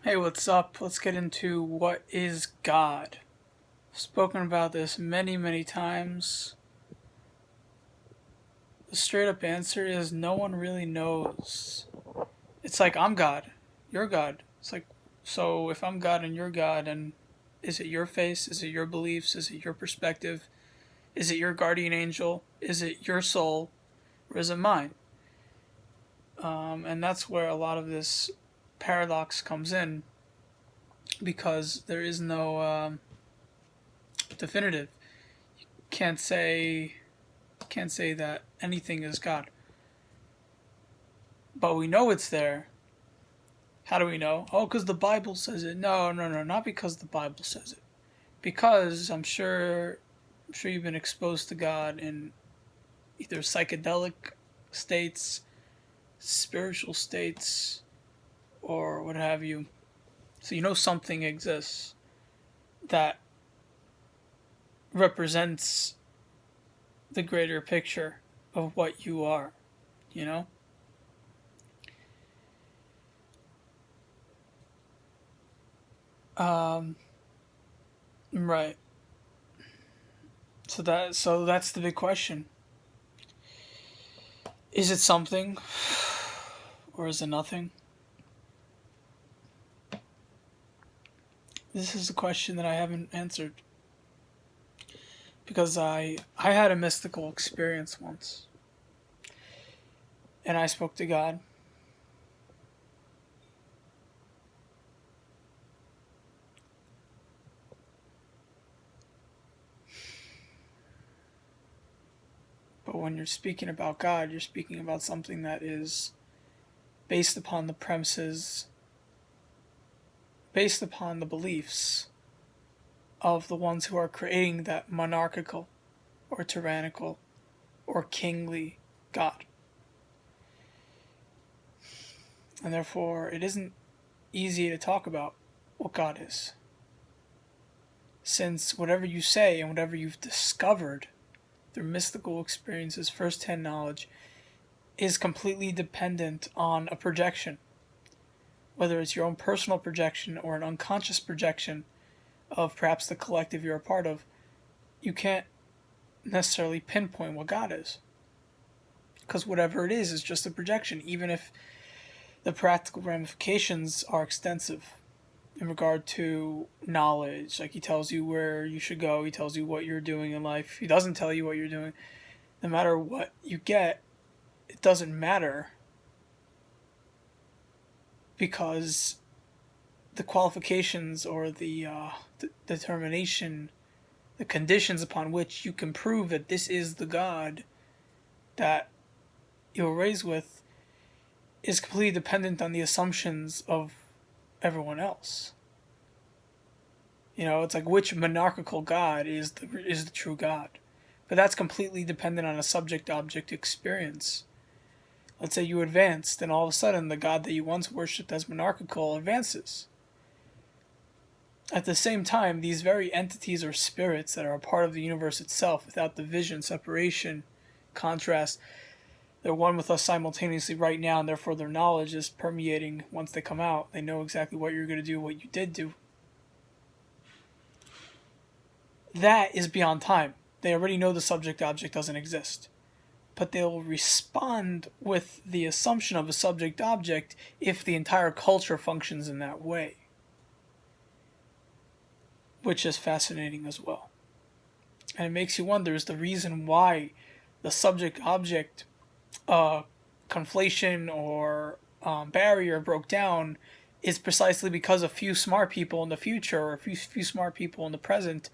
Hey, what's up? Let's get into what is God. I've spoken about this many, many times. The straight up answer is no one really knows. It's like I'm God, you're God. It's like, so if I'm God and you're God, and is it your face? Is it your beliefs? Is it your perspective? Is it your guardian angel? Is it your soul? Or is it mine? And that's where a lot of this paradox comes in because there is no definitive. Can't say can't say that anything is God. But we know it's there. How do we know? Oh, because the Bible says it. No, no, no, not because the Bible says it. Because I'm sure you've been exposed to God in either psychedelic states, spiritual states, or what have you. So you know something exists that represents the greater picture of what you are, you know? Um, right. So that's the big question. Is it something or is it nothing? This is a question that I haven't answered because I had a mystical experience once and I spoke to God. But when you're speaking about God, you're speaking about something that is based upon the premises, based upon the beliefs of the ones who are creating that monarchical or tyrannical or kingly God. And therefore, it isn't easy to talk about what God is. Since whatever you say and whatever you've discovered through mystical experiences, first hand knowledge, is completely dependent on a projection. Whether it's your own personal projection or an unconscious projection of perhaps the collective you're a part of, you can't necessarily pinpoint what God is. Because whatever it is just a projection, even if the practical ramifications are extensive in regard to knowledge. Like he tells you where you should go, he tells you what you're doing in life. He doesn't tell you what you're doing. No matter what you get, it doesn't matter because the qualifications or the determination, the conditions upon which you can prove that this is the God that you were raised with is completely dependent on the assumptions of everyone else. You know, it's like which monarchical God is the true God, but that's completely dependent on a subject-object experience. Let's say you advance, then all of a sudden the God that you once worshipped as monarchical advances. At the same time, these very entities or spirits that are a part of the universe itself, without division, separation, contrast, they're one with us simultaneously right now, and therefore their knowledge is permeating once they come out. They know exactly what you're going to do, what you did do. That is beyond time. They already know the subject object doesn't exist. But they'll respond with the assumption of a subject object if the entire culture functions in that way, which is fascinating as well. And it makes you wonder is the reason why the subject object conflation or barrier broke down is precisely because a few smart people in the future or a few smart people in the present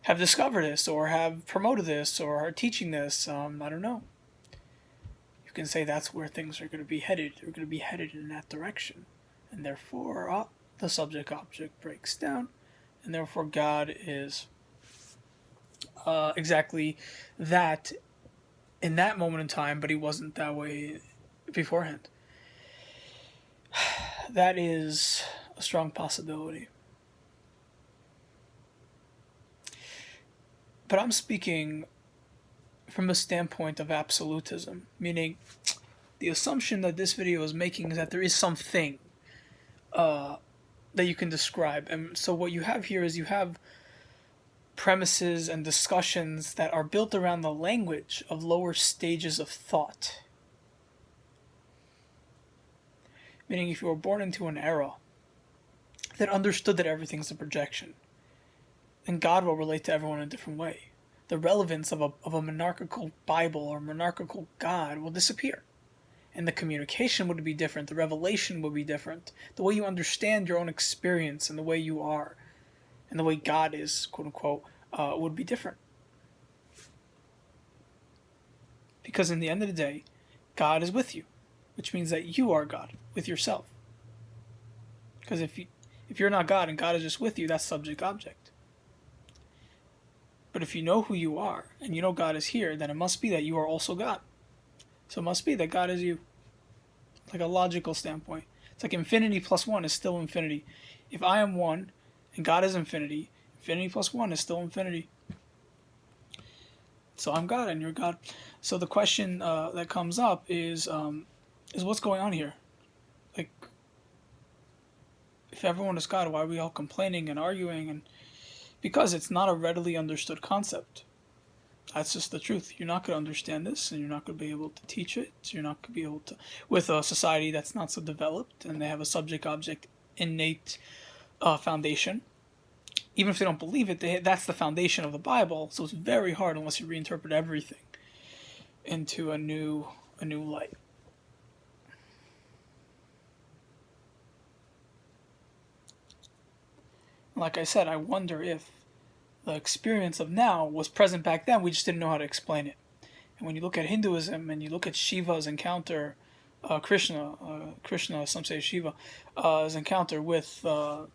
have discovered this or have promoted this or are teaching this. I don't know. You can say that's where things are going to be headed. They're going to be headed in that direction. And therefore, the subject object breaks down. And therefore, God is exactly that in that moment in time, but he wasn't that way beforehand. That is a strong possibility. But I'm speaking from a standpoint of absolutism, meaning the assumption that this video is making is that there is something that you can describe. And so what you have here is you have premises and discussions that are built around the language of lower stages of thought. Meaning if you were born into an era that understood that everything's a projection, then God will relate to everyone in a different way. The relevance of a monarchical Bible or monarchical God will disappear. And the communication would be different, the revelation would be different, the way you understand your own experience and the way you are, and the way God is, quote unquote, would be different. Because in the end of the day, God is with you, which means that you are God with yourself. Because if you're not God and God is just with you, that's subject-object. But if you know who you are and you know God is here, then it must be that you are also God. So it must be that God is you. Like a logical standpoint. It's like infinity plus 1 is still infinity. If I am 1 and God is infinity, infinity plus 1 is still infinity. So I'm God and you're God. So the question that comes up is what's going on here? Like, if everyone is God, why are we all complaining and arguing? And because it's not a readily understood concept. That's just the truth. You're not going to understand this, and you're not going to be able to teach it. You're not going to be able to, with a society that's not so developed, and they have a subject-object innate foundation. Even if they don't believe it, that's the foundation of the Bible. So it's very hard unless you reinterpret everything into a new light. Like I said, I wonder if the experience of now was present back then. We just didn't know how to explain it. And when you look at Hinduism and you look at Shiva's encounter, Krishna, some say Shiva, his encounter with the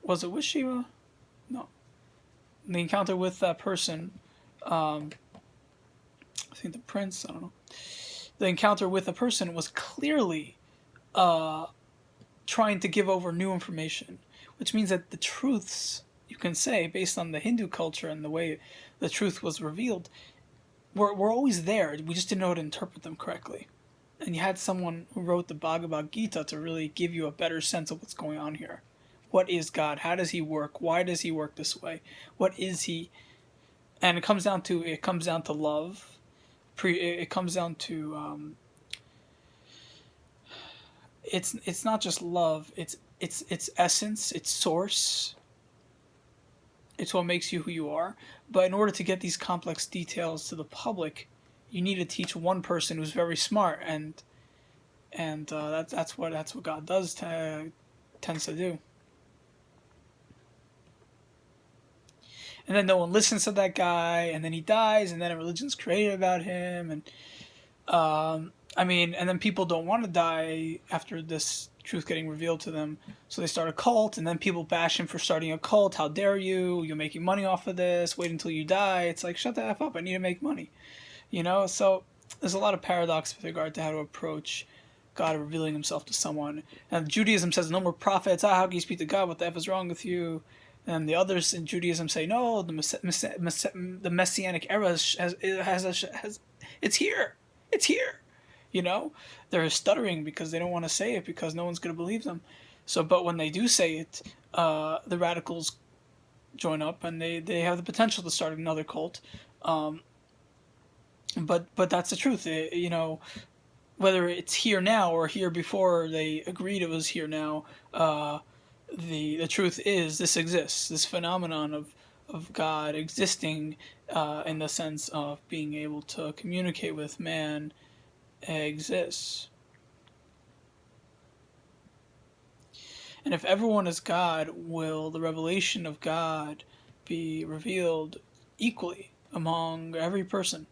was it with Shiva? No. The encounter with that person, I think the prince, I don't know. The encounter with a person was clearly trying to give over new information, which means that the truths, you can say, based on the Hindu culture and the way the truth was revealed, were always there. We just didn't know how to interpret them correctly. And you had someone who wrote the Bhagavad Gita to really give you a better sense of what's going on here. What is God? How does he work? Why does he work this way? What is he? And it comes down to love. It comes down to it's not just love. It's essence. It's source. It's what makes you who you are. But in order to get these complex details to the public, you need to teach one person who's very smart, and that's what God tends to do. And then no one listens to that guy, and then he dies, and then a religion's created about him, and and then people don't want to die after this truth getting revealed to them, so they start a cult, and then people bash him for starting a cult. How dare you? You're making money off of this. Wait until you die. It's like, shut the F up. I need to make money. So there's a lot of paradox with regard to how to approach God revealing himself to someone. And Judaism says no more prophets. How can you speak to God? What the F is wrong with you? And the others in Judaism say, no, the Messianic era has it's here. It's here. They're stuttering because they don't want to say it because no one's going to believe them. So, but when they do say it, the radicals join up and they have the potential to start another cult. But that's the truth. Whether it's here now or here before they agreed it was here now, the truth is this exists. This phenomenon of God existing in the sense of being able to communicate with man exists. And if everyone is God, will the revelation of God be revealed equally among every person?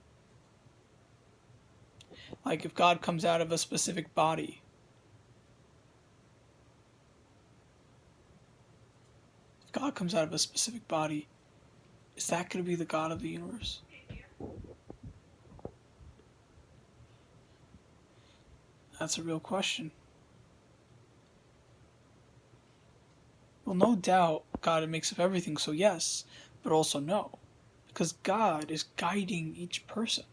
Like if God comes out of a specific body, is that going to be the God of the universe? That's a real question. Well, no doubt God makes of everything, so yes, but also no. Because God is guiding each person.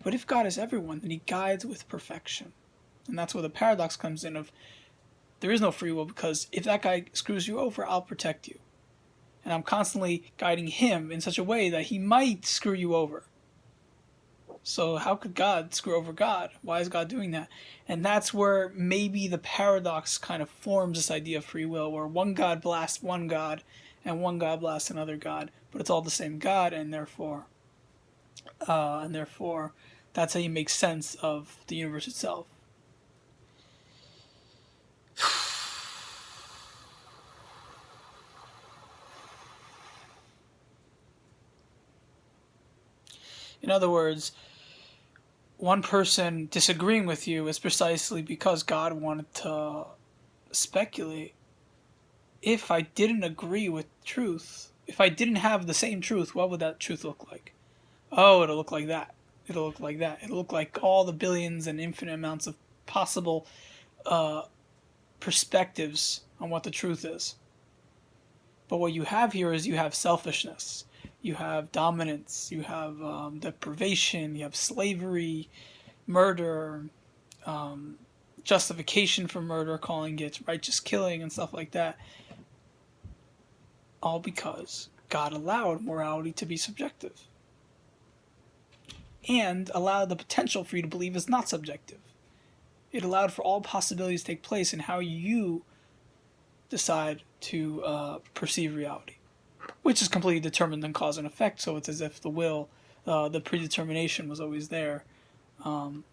But if God is everyone, then he guides with perfection. And that's where the paradox comes in of There is no free will, because if that guy screws you over, I'll protect you. And I'm constantly guiding him in such a way that he might screw you over. So how could God screw over God? Why is God doing that? And that's where maybe the paradox kind of forms this idea of free will, where one God blasts one God and one God blasts another God, but it's all the same God, and therefore that's how you make sense of the universe itself. In other words, one person disagreeing with you is precisely because God wanted to speculate. If I didn't agree with truth, if I didn't have the same truth, what would that truth look like? Oh, it'll look like that. It'll look like that. It'll look like all the billions and infinite amounts of possible perspectives on what the truth is. But what you have here is you have selfishness, you have dominance, you have deprivation, you have slavery, murder, justification for murder, calling it righteous killing and stuff like that. All because God allowed morality to be subjective. And allowed the potential for you to believe is not subjective. It allowed for all possibilities to take place in how you decide to perceive reality, which is completely determined in cause and effect. So it's as if the will, the predetermination was always there on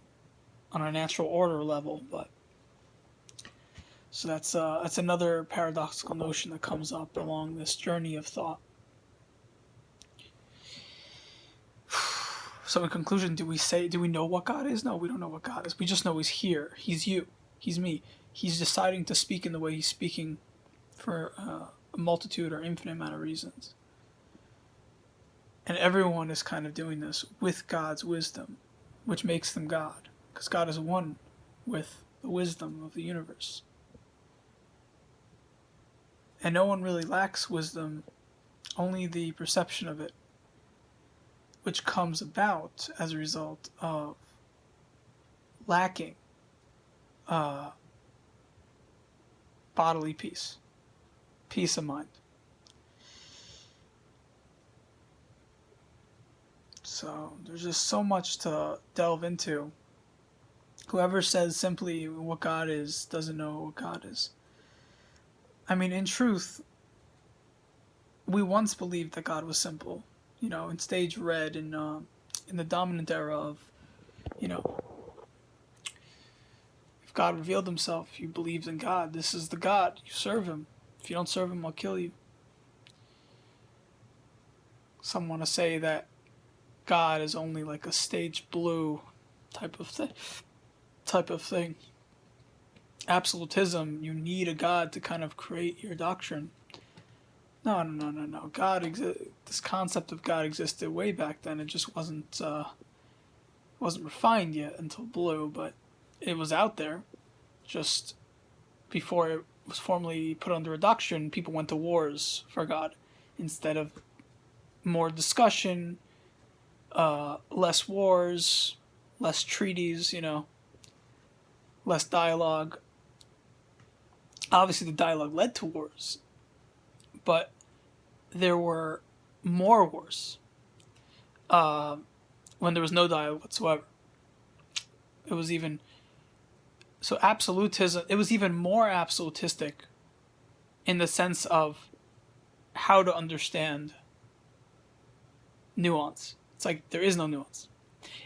a natural order level. But so that's another paradoxical notion that comes up along this journey of thought. So in conclusion, do we know what God is? No, we don't know what God is. We just know He's here. He's you. He's me. He's deciding to speak in the way He's speaking for a multitude or infinite amount of reasons. And everyone is kind of doing this with God's wisdom, which makes them God. Because God is one with the wisdom of the universe. And no one really lacks wisdom, only the perception of it, which comes about as a result of lacking bodily peace of mind. So there's just so much to delve into. Whoever says simply what God is doesn't know what God is. I mean, in truth, we once believed that God was simple. You know, in stage red, in the dominant era of, you know, if God revealed Himself, you believed in God. This is the God. You serve Him. If you don't serve Him, I'll kill you. Some want to say that God is only like a stage blue type of thing. Absolutism. You need a God to kind of create your doctrine. No. This concept of God existed way back then. It just wasn't refined yet until Blue, but it was out there. Just before it was formally put under a doctrine, people went to wars for God instead of more discussion, less wars, less treaties, less dialogue. Obviously, the dialogue led to wars, but there were more wars when there was no dialogue whatsoever. It was even so absolutism. It was even more absolutistic in the sense of how to understand nuance. It's like there is no nuance.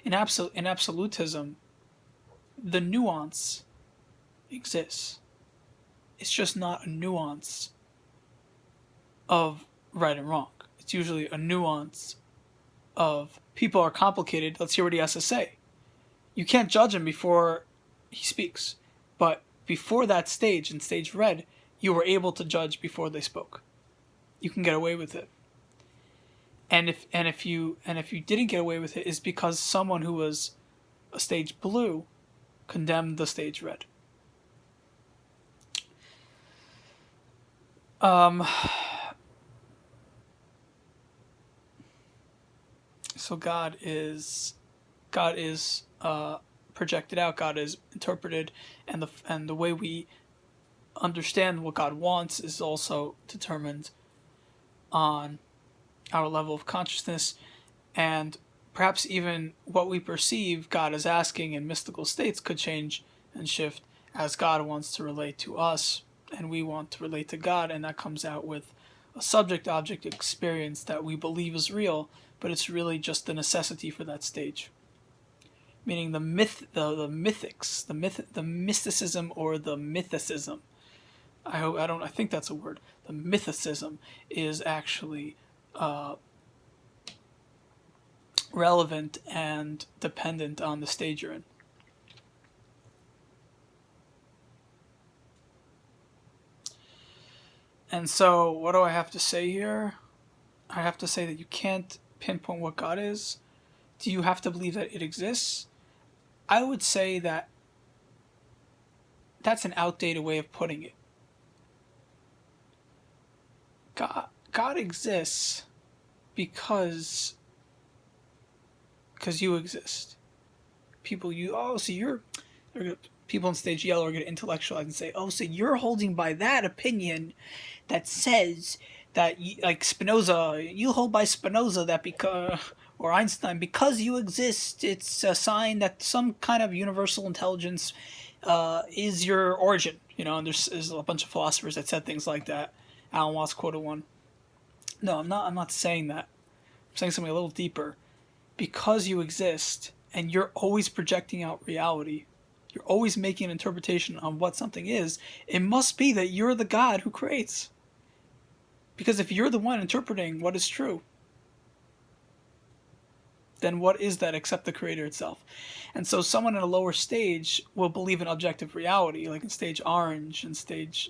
In absolutism, the nuance exists. It's just not a nuance of right and wrong. It's usually a nuance of people are complicated. Let's hear what he has to say. You can't judge him before he speaks. But before that stage, in stage red, you were able to judge before they spoke. You can get away with it. And if you didn't get away with it, it's because someone who was a stage blue condemned the stage red. So God is projected out. God is interpreted, and the way we understand what God wants is also determined on our level of consciousness, and perhaps even what we perceive God as asking in mystical states could change and shift as God wants to relate to us and we want to relate to God, and that comes out with a subject-object experience that we believe is real, but it's really just the necessity for that stage. Meaning the mythics, the mysticism or the mythicism. I think that's a word. The mythicism is actually relevant and dependent on the stage you're in. And so, what do I have to say here? I have to say that you can't pinpoint what God is. Do you have to believe that it exists? I would say that that's an outdated way of putting it. God exists because you exist. People, people on stage yell or get intellectualized and say, oh, so you're holding by that opinion that says that, like Spinoza, you hold by Spinoza that because, or Einstein, because you exist, it's a sign that some kind of universal intelligence is your origin. And there's a bunch of philosophers that said things like that. Alan Watts quoted one. No, I'm not saying that. I'm saying something a little deeper. Because you exist, and you're always projecting out reality, you're always making an interpretation on what something is, it must be that you're the God who creates. Because if you're the one interpreting what is true, then what is that except the creator itself? And so someone in a lower stage will believe in objective reality, like in stage orange and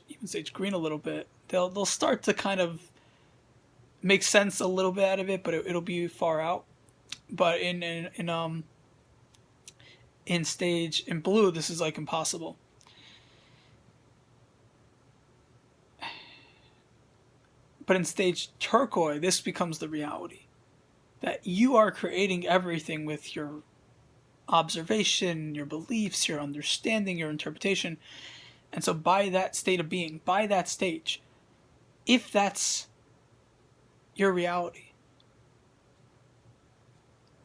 even stage green a little bit. They'll start to kind of make sense a little bit out of it, but it'll be far out. But in blue, this is like impossible. But in stage turquoise, this becomes the reality. That you are creating everything with your observation, your beliefs, your understanding, your interpretation. And so by that state of being, by that stage, if that's your reality,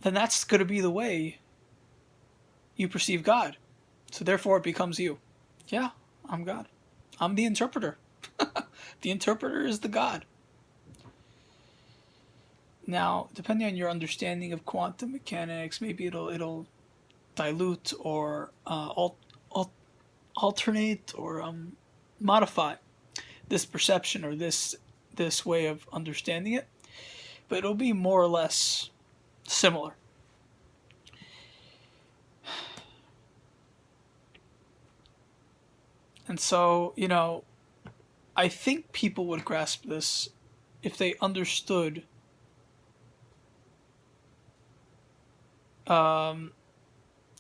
then that's going to be the way you perceive God. So therefore it becomes you. Yeah, I'm God. I'm the interpreter. The interpreter is the God. Now, depending on your understanding of quantum mechanics, maybe it'll dilute or alternate or modify this perception or this way of understanding it, but it'll be more or less similar. And so, I think people would grasp this if they understood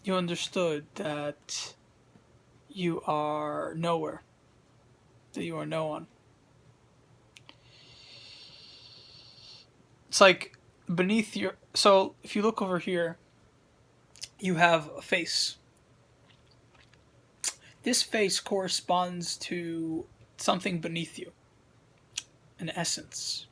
you understood that you are nowhere, that you are no one. It's like beneath your... So if you look over here, you have a face. This face corresponds to something beneath you, an essence.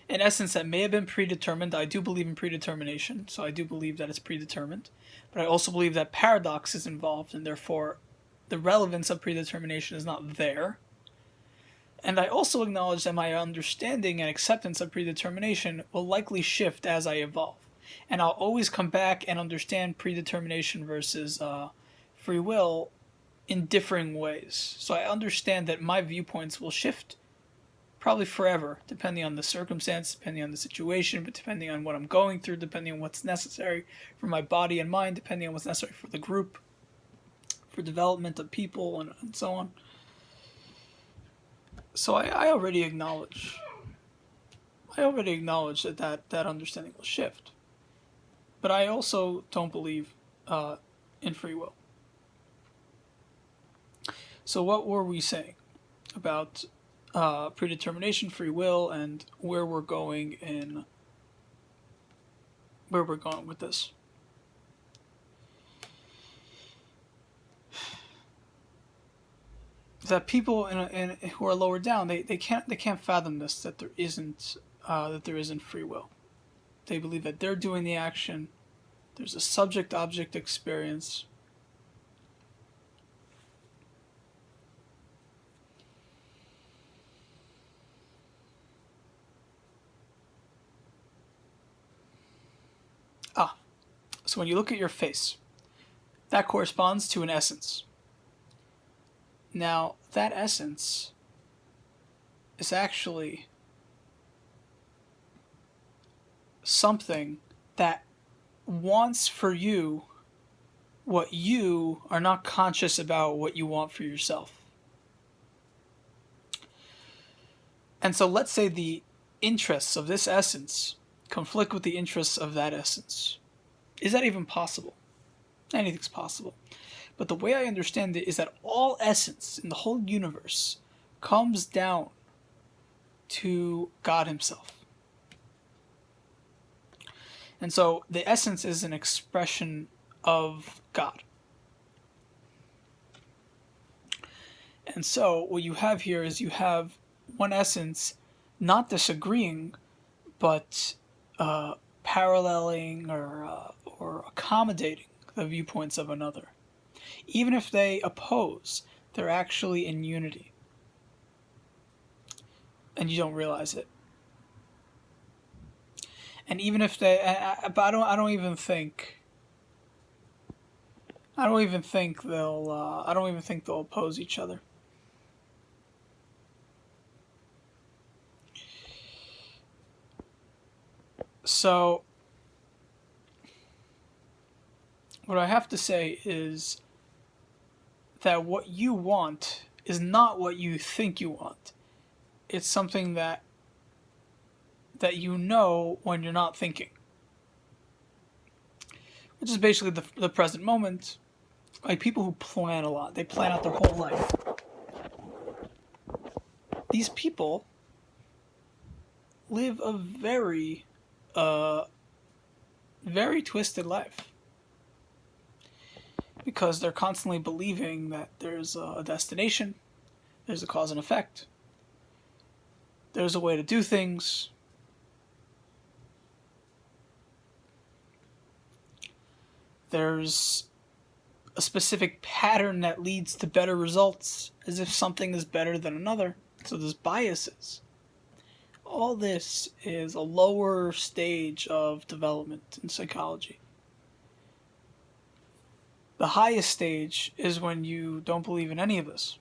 An essence that may have been predetermined. I do believe in predetermination, so I do believe that it's predetermined. But I also believe that paradox is involved, and therefore the relevance of predetermination is not there. And I also acknowledge that my understanding and acceptance of predetermination will likely shift as I evolve. And I'll always come back and understand predetermination versus free will in differing ways. So I understand that my viewpoints will shift probably forever, depending on the circumstance, depending on the situation, but depending on what I'm going through, depending on what's necessary for my body and mind, depending on what's necessary for the group, for development of people, and so on. So I already acknowledge that understanding will shift. But I also don't believe in free will. So what were we saying about predetermination, free will, and where we're going with this? is that people who are lower down, they can't fathom this, that there isn't free will. They believe that they're doing the action. There's a subject-object experience. So when you look at your face, that corresponds to an essence. Now, that essence is actually something that wants for you what you are not conscious about what you want for yourself. And so let's say the interests of this essence conflict with the interests of that essence. Is that even possible? Anything's possible. But the way I understand it is that all essence in the whole universe comes down to God himself. And so the essence is an expression of God. And so what you have here is you have one essence not disagreeing, but paralleling or accommodating the viewpoints of another. Even if they oppose, they're actually in unity. And you don't realize it. And even if they, but I don't even think they'll oppose each other. So, what I have to say is that what you want is not what you think you want. It's something that you know when you're not thinking. Which is basically the present moment. Like people who plan a lot, they plan out their whole life. These people live a very twisted life. Because they're constantly believing that there's a destination, there's a cause and effect, there's a way to do things. There's a specific pattern that leads to better results, as if something is better than another. So there's biases. All this is a lower stage of development in psychology. The highest stage is when you don't believe in any of this.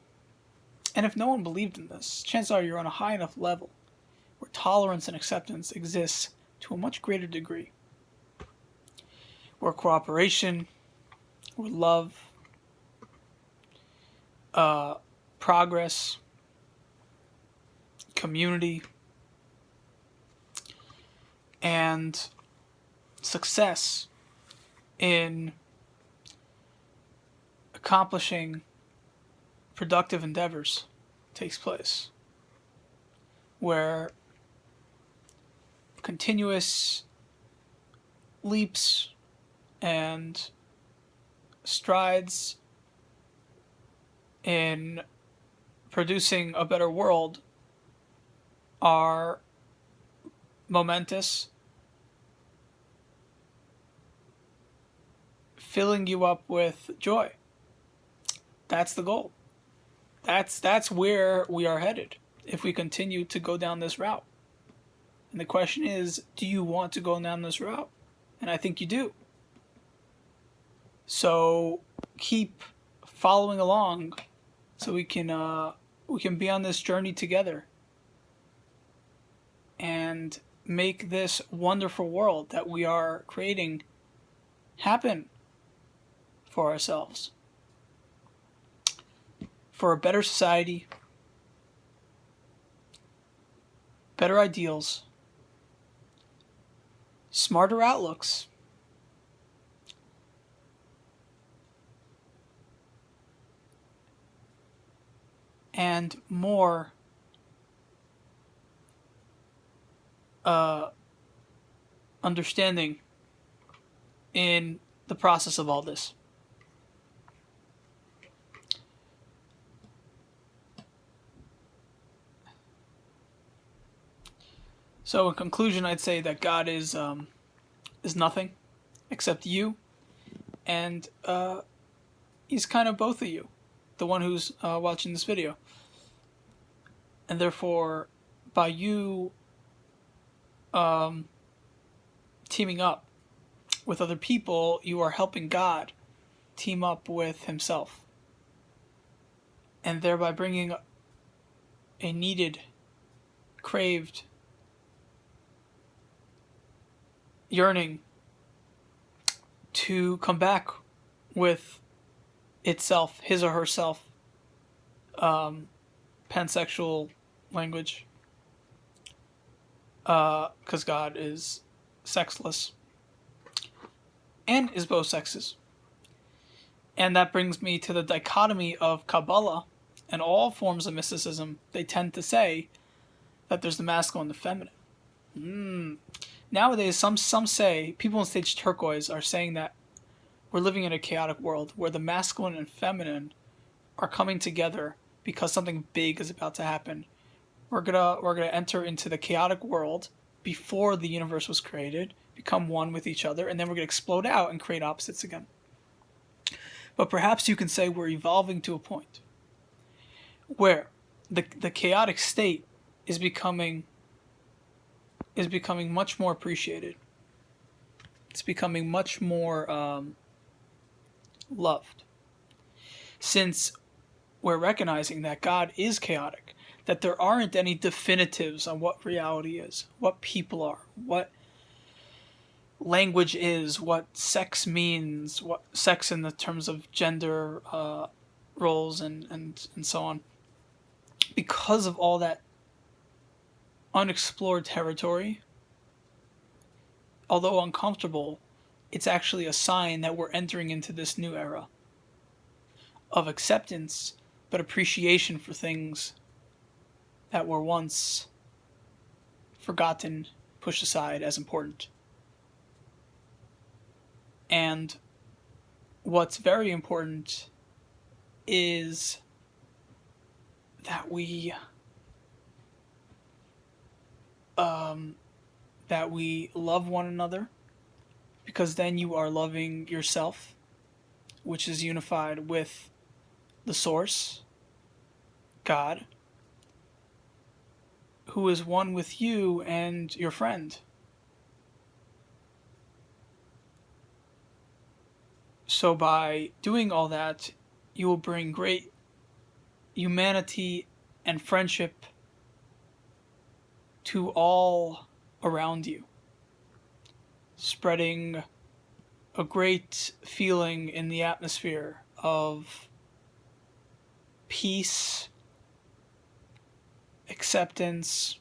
And if no one believed in this, chances are you're on a high enough level where tolerance and acceptance exists to a much greater degree. Where cooperation, where love, progress, community, and success in accomplishing productive endeavors takes place, where continuous leaps and strides in producing a better world are momentous, filling you up with joy. That's the goal. That's where we are headed if we continue to go down this route. And the question is, do you want to go down this route? And I think you do. So keep following along so we can be on this journey together and make this wonderful world that we are creating happen for ourselves. For a better society, better ideals, smarter outlooks, and more understanding in the process of all this. So in conclusion, I'd say that God is nothing except you, and he's kind of both of you, the one who's watching this video. And therefore, by you teaming up with other people, you are helping God team up with himself, and thereby bringing a needed, craved, yearning to come back with itself, his or herself, pansexual language, because God is sexless and is both sexes. And that brings me to the dichotomy of Kabbalah and all forms of mysticism. They tend to say that there's the masculine and the feminine. Nowadays, some say, people on Stage Turquoise are saying that we're living in a chaotic world where the masculine and feminine are coming together because something big is about to happen. We're gonna enter into the chaotic world before the universe was created, become one with each other, and then we're gonna explode out and create opposites again. But perhaps you can say we're evolving to a point where the chaotic state is becoming much more appreciated. It's becoming much more loved, since we're recognizing that God is chaotic, that there aren't any definitives on what reality is, what people are, what language is, what sex means, what sex in the terms of gender roles and so on. Because of all that unexplored territory, although uncomfortable, it's actually a sign that we're entering into this new era of acceptance, but appreciation for things that were once forgotten, pushed aside as important. And what's very important is that we love one another, because then you are loving yourself, which is unified with the source, God, who is one with you and your friend. So by doing all that, you will bring great humanity and friendship to all around you, spreading a great feeling in the atmosphere of peace, acceptance,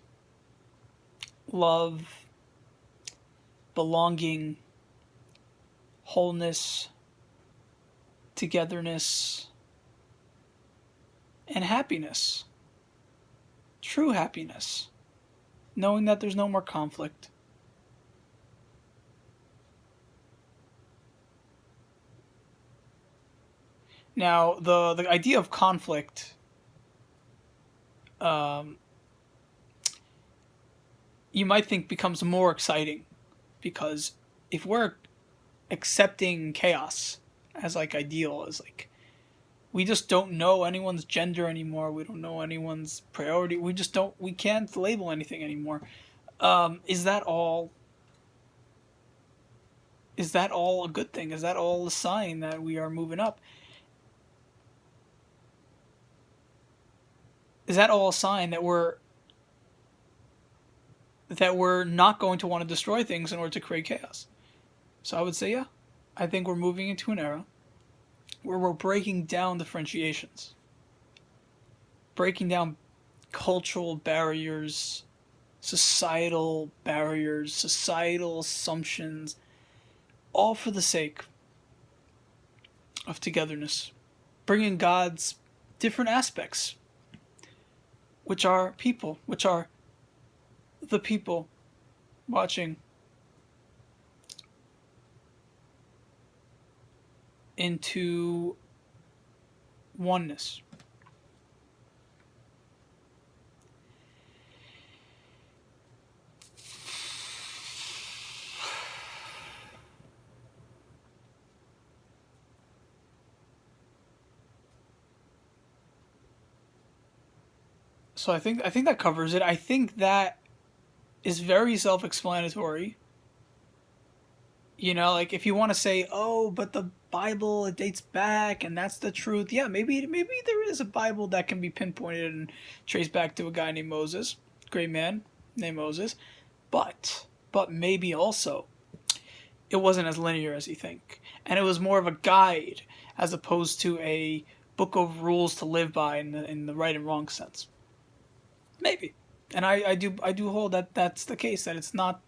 love, belonging, wholeness, togetherness, and happiness. True happiness. Knowing that there's no more conflict. Now, the idea of conflict, you might think becomes more exciting, because if we're accepting chaos as like ideal, as like, we just don't know anyone's gender anymore, we don't know anyone's priority, we can't label anything anymore. Is that all a good thing? Is that all a sign that we are moving up? Is that all a sign that we're not going to want to destroy things in order to create chaos? So I would say, yeah, I think we're moving into an era where we're breaking down differentiations, breaking down cultural barriers, societal barriers, societal assumptions, all for the sake of togetherness, bringing God's different aspects, which are people, which are the people watching, into oneness. So I think that covers it. I think that is very self-explanatory. You know, like if you want to say, "Oh, but the Bible it dates back and that's the truth." Yeah, maybe there is a Bible that can be pinpointed and traced back to a guy named Moses, great man named Moses. But maybe also it wasn't as linear as you think, and it was more of a guide as opposed to a book of rules to live by in the right and wrong sense. Maybe, and I do hold that that's the case. That it's not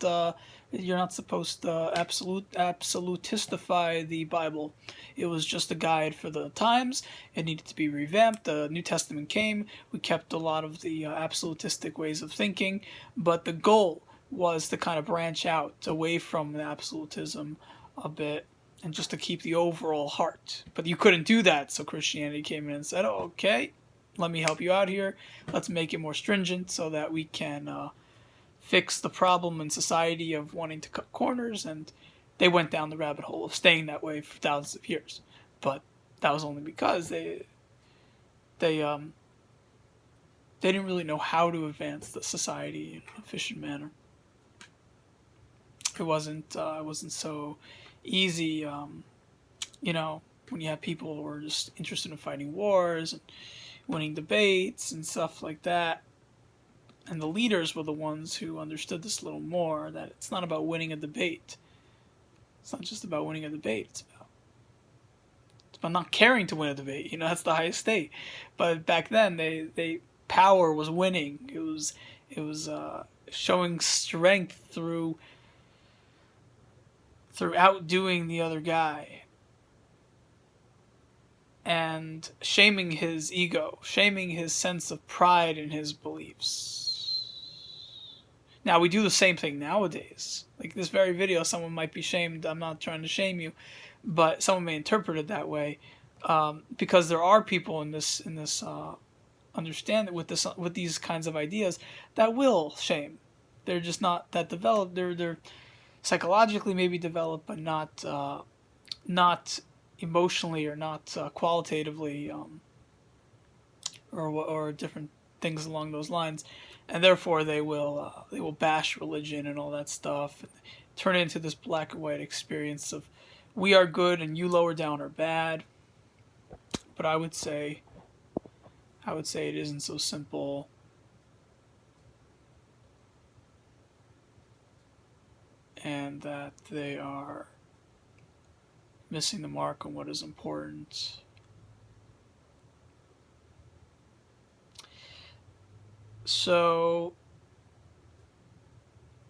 you're not supposed to absolutistify the Bible. It was just a guide for the times. It needed to be revamped. The New Testament came. We kept a lot of the absolutistic ways of thinking, but the goal was to kind of branch out away from the absolutism a bit and just to keep the overall heart. But you couldn't do that, so Christianity came in and said, "Oh, okay, let me help you out here. Let's make it more stringent so that we can fix the problem in society of wanting to cut corners." And they went down the rabbit hole of staying that way for thousands of years. But that was only because they didn't really know how to advance the society in an efficient manner. It wasn't so easy. When you have people who are just interested in fighting wars and winning debates and stuff like that. And the leaders were the ones who understood this a little more, that it's not about winning a debate. It's not just about winning a debate. It's about not caring to win a debate. That's the highest state. But back then, they power was winning. It was showing strength through outdoing the other guy. And shaming his ego, shaming his sense of pride in his beliefs. Now, we do the same thing nowadays. Like this very video, someone might be shamed. I'm not trying to shame you, but someone may interpret it that way, because there are people in this understand with these kinds of ideas that will shame. They're just not that developed. They're psychologically maybe developed, but not emotionally or not qualitatively, or different things along those lines, and therefore they will bash religion and all that stuff, and turn it into this black and white experience of we are good and you lower down are bad. But I would say it isn't so simple. And that they are missing the mark on what is important. So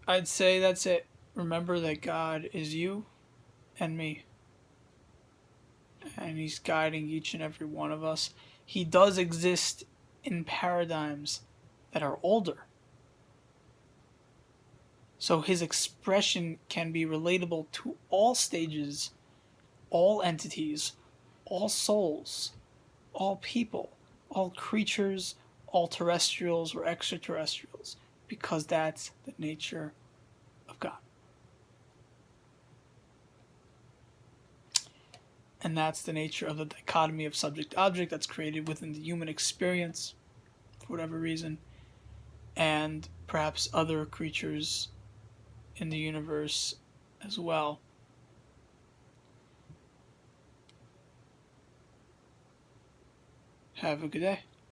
I'd say that's it. Remember that God is you and me. And He's guiding each and every one of us. He does exist in paradigms that are older. So His expression can be relatable to all stages, all entities, all souls, all people, all creatures, all terrestrials or extraterrestrials, because that's the nature of God. And that's the nature of the dichotomy of subject-object that's created within the human experience, for whatever reason, and perhaps other creatures in the universe as well. Have a good day.